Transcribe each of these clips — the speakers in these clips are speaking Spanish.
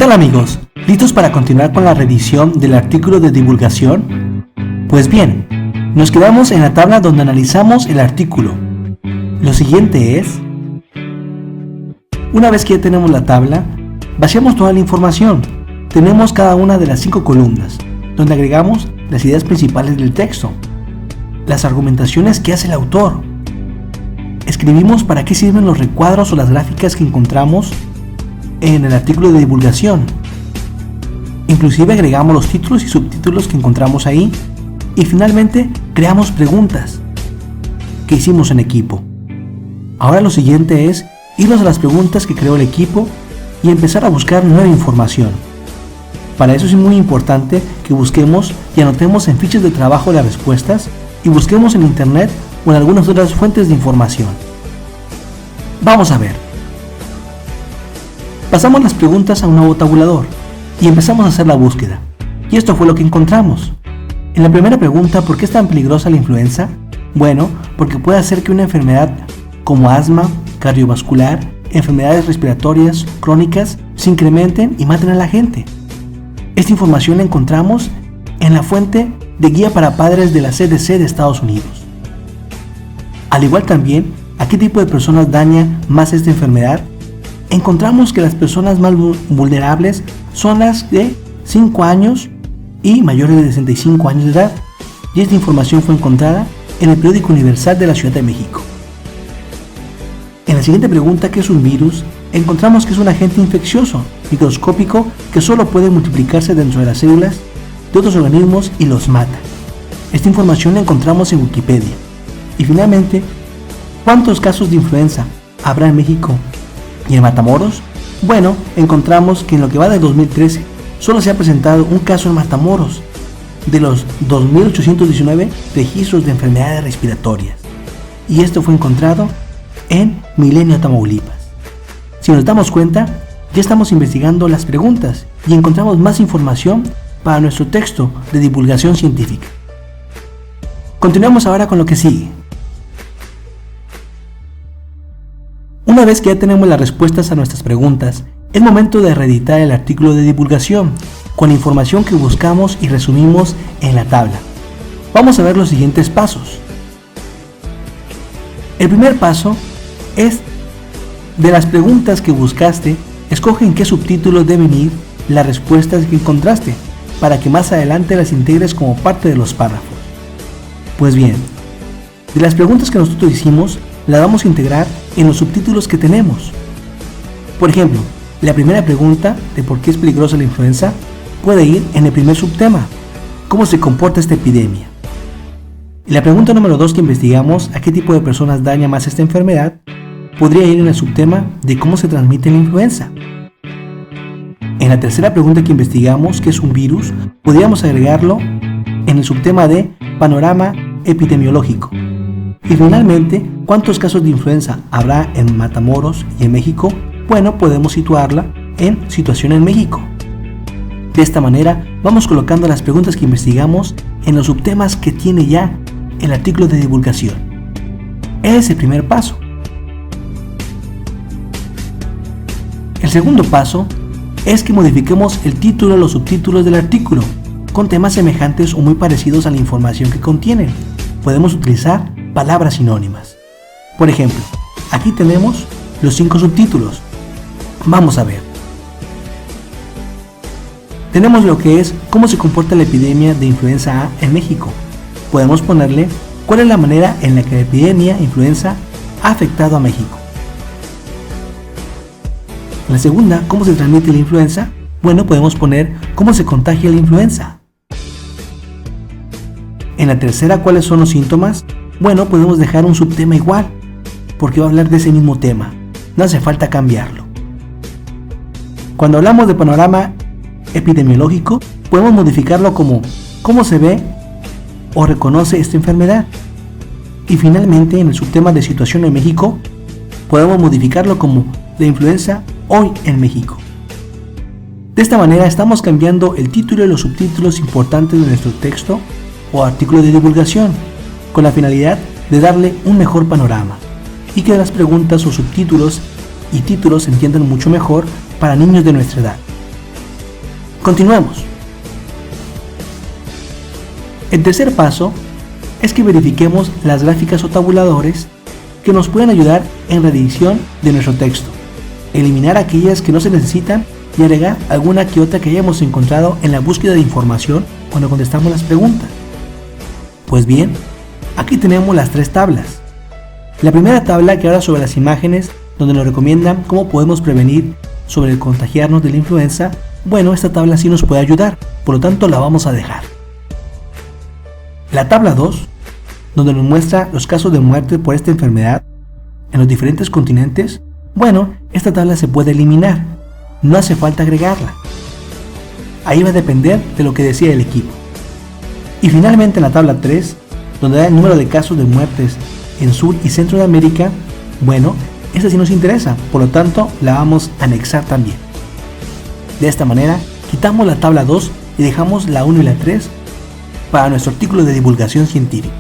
tal amigos? ¿Listos para continuar con la revisión del artículo de divulgación? Pues bien, nos quedamos en la tabla donde analizamos el artículo. Lo siguiente es, una vez que ya tenemos la tabla, vaciamos toda la información. Tenemos cada una de las 5 columnas, donde agregamos las ideas principales del texto, las argumentaciones que hace el autor. Escribimos para qué sirven los recuadros o las gráficas que encontramos en el artículo de divulgación. Inclusive agregamos los títulos y subtítulos que encontramos ahí. Y finalmente creamos preguntas que hicimos en equipo. Ahora lo siguiente es irnos a las preguntas que creó el equipo y empezar a buscar nueva información. Para eso es muy importante que busquemos y anotemos en fichas de trabajo las respuestas y busquemos en internet o en algunas otras fuentes de información. Vamos a ver. Pasamos las preguntas a un nuevo tabulador y empezamos a hacer la búsqueda. Y esto fue lo que encontramos. En la primera pregunta, ¿por qué es tan peligrosa la influenza? Bueno, porque puede hacer que una enfermedad como asma, cardiovascular, enfermedades respiratorias crónicas se incrementen y maten a la gente. Esta información la encontramos en la fuente de guía para padres de la CDC de Estados Unidos. Al igual también, ¿a qué tipo de personas daña más esta enfermedad? Encontramos que las personas más vulnerables son las de 5 años y mayores de 65 años de edad, y esta información fue encontrada en el Periódico Universal de la Ciudad de México. En la siguiente pregunta, ¿qué es un virus?, encontramos que es un agente infeccioso, microscópico, que solo puede multiplicarse dentro de las células de otros organismos y los mata. Esta información la encontramos en Wikipedia. Y finalmente, ¿cuántos casos de influenza habrá en México y en Matamoros? Bueno, encontramos que en lo que va del 2013 solo se ha presentado un caso en Matamoros de los 2.819 registros de enfermedades respiratorias. Y esto fue encontrado en Milenio, Tamaulipas. Si nos damos cuenta, ya estamos investigando las preguntas y encontramos más información para nuestro texto de divulgación científica. Continuamos ahora con lo que sigue. Una vez que ya tenemos las respuestas a nuestras preguntas, es momento de reeditar el artículo de divulgación con la información que buscamos y resumimos en la tabla. Vamos a ver los siguientes pasos. El primer paso es, de las preguntas que buscaste, escoge en qué subtítulos deben ir las respuestas que encontraste, para que más adelante las integres como parte de los párrafos. Pues bien, de las preguntas que nosotros hicimos, las vamos a integrar en los subtítulos que tenemos. Por ejemplo, la primera pregunta de por qué es peligrosa la influenza puede ir en el primer subtema, ¿cómo se comporta esta epidemia? Y la pregunta número 2 que investigamos, ¿a qué tipo de personas daña más esta enfermedad?, podría ir en el subtema de cómo se transmite la influenza. En la tercera pregunta que investigamos, ¿qué es un virus?, podríamos agregarlo en el subtema de panorama epidemiológico. Y finalmente, ¿cuántos casos de influenza habrá en Matamoros y en México? Bueno, podemos situarla en situación en México. De esta manera, vamos colocando las preguntas que investigamos en los subtemas que tiene ya el artículo de divulgación. Ese es el primer paso. El segundo paso es que modifiquemos el título o los subtítulos del artículo con temas semejantes o muy parecidos a la información que contienen. Podemos utilizar palabras sinónimas. Por ejemplo, aquí tenemos los 5 subtítulos. Vamos a ver. Tenemos lo que es cómo se comporta la epidemia de influenza A en México. Podemos ponerle cuál es la manera en la que la epidemia influenza ha afectado a México. En la segunda, ¿cómo se transmite la influenza? Bueno, podemos poner cómo se contagia la influenza. En la tercera, ¿cuáles son los síntomas? Bueno, podemos dejar un subtema igual, porque va a hablar de ese mismo tema. No hace falta cambiarlo. Cuando hablamos de panorama epidemiológico, podemos modificarlo como cómo se ve o reconoce esta enfermedad. Y finalmente, en el subtema de situación en México, podemos modificarlo como la influenza hoy en México. De esta manera estamos cambiando el título y los subtítulos importantes de nuestro texto o artículo de divulgación, con la finalidad de darle un mejor panorama y que las preguntas o subtítulos y títulos se entiendan mucho mejor para niños de nuestra edad. Continuemos. El tercer paso es que verifiquemos las gráficas o tabuladores que nos pueden ayudar en la edición de nuestro texto, eliminar aquellas que no se necesitan y agregar alguna que otra que hayamos encontrado en la búsqueda de información cuando contestamos las preguntas. Pues bien, aquí tenemos las tres tablas. La primera tabla que habla sobre las imágenes, donde nos recomiendan cómo podemos prevenir sobre el contagiarnos de la influenza. Bueno, esta tabla sí nos puede ayudar, por lo tanto la vamos a dejar. La tabla 2, donde nos muestra los casos de muerte por esta enfermedad en los diferentes continentes. Bueno, esta tabla se puede eliminar, no hace falta agregarla. Ahí va a depender de lo que decida el equipo. Y finalmente en la tabla 3, donde da el número de casos de muertes en Sur y Centro de América, bueno, esta sí nos interesa, por lo tanto la vamos a anexar también. De esta manera, quitamos la tabla 2 y dejamos la 1 y la 3 para nuestro artículo de divulgación científica.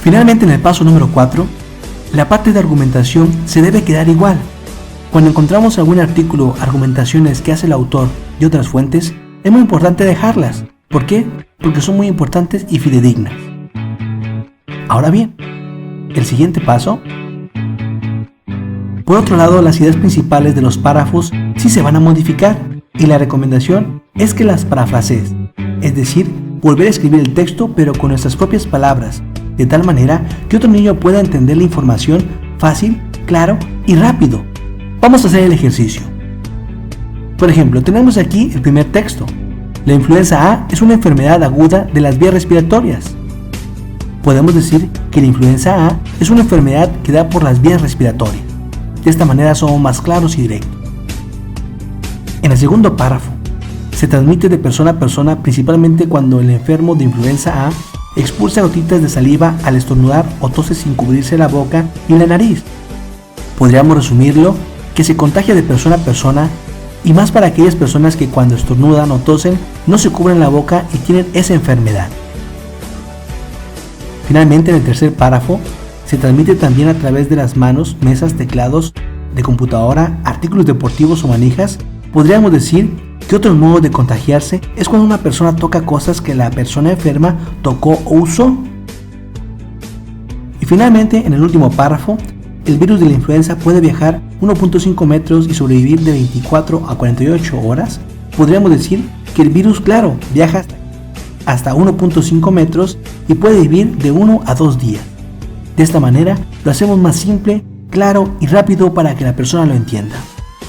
Finalmente, en el paso número 4, la parte de argumentación se debe quedar igual. Cuando encontramos algún artículo, argumentaciones que hace el autor y otras fuentes, es muy importante dejarlas. ¿Por qué? Porque son muy importantes y fidedignas. Ahora bien, el siguiente paso. Por otro lado, las ideas principales de los párrafos sí se van a modificar y la recomendación es que las parafrasees, es decir, volver a escribir el texto pero con nuestras propias palabras, de tal manera que otro niño pueda entender la información fácil, claro y rápido. Vamos a hacer el ejercicio. Por ejemplo, tenemos aquí el primer texto. La influenza A es una enfermedad aguda de las vías respiratorias. Podemos decir que la influenza A es una enfermedad que da por las vías respiratorias. De esta manera somos más claros y directos. En el segundo párrafo, se transmite de persona a persona principalmente cuando el enfermo de influenza A expulsa gotitas de saliva al estornudar o tose sin cubrirse la boca y la nariz. Podríamos resumirlo que se contagia de persona a persona y más para aquellas personas que cuando estornudan o tosen no se cubren la boca y tienen esa enfermedad. Finalmente, en el tercer párrafo, se transmite también a través de las manos, mesas, teclados de computadora, artículos deportivos o manijas. Podríamos decir que otro modo de contagiarse es cuando una persona toca cosas que la persona enferma tocó o usó. Y finalmente, en el último párrafo, el virus de la influenza puede viajar 1.5 metros y sobrevivir de 24 a 48 horas. Podríamos decir que el virus, claro, viaja hasta 1.5 metros y puede vivir de 1 a 2 días. De esta manera lo hacemos más simple, claro y rápido para que la persona lo entienda.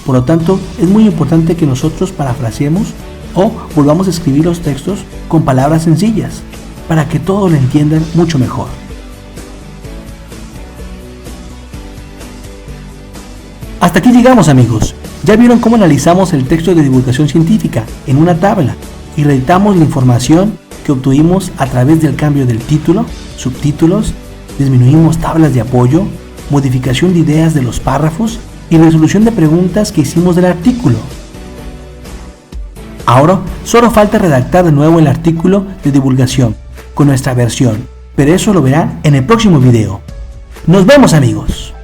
Por lo tanto, es muy importante que nosotros parafraseemos o volvamos a escribir los textos con palabras sencillas para que todos lo entiendan mucho mejor. Hasta aquí llegamos, amigos. Ya vieron cómo analizamos el texto de divulgación científica en una tabla y reeditamos la información que obtuvimos a través del cambio del título, subtítulos, disminuimos tablas de apoyo, modificación de ideas de los párrafos y resolución de preguntas que hicimos del artículo. Ahora solo falta redactar de nuevo el artículo de divulgación con nuestra versión, pero eso lo verán en el próximo video. ¡Nos vemos, amigos!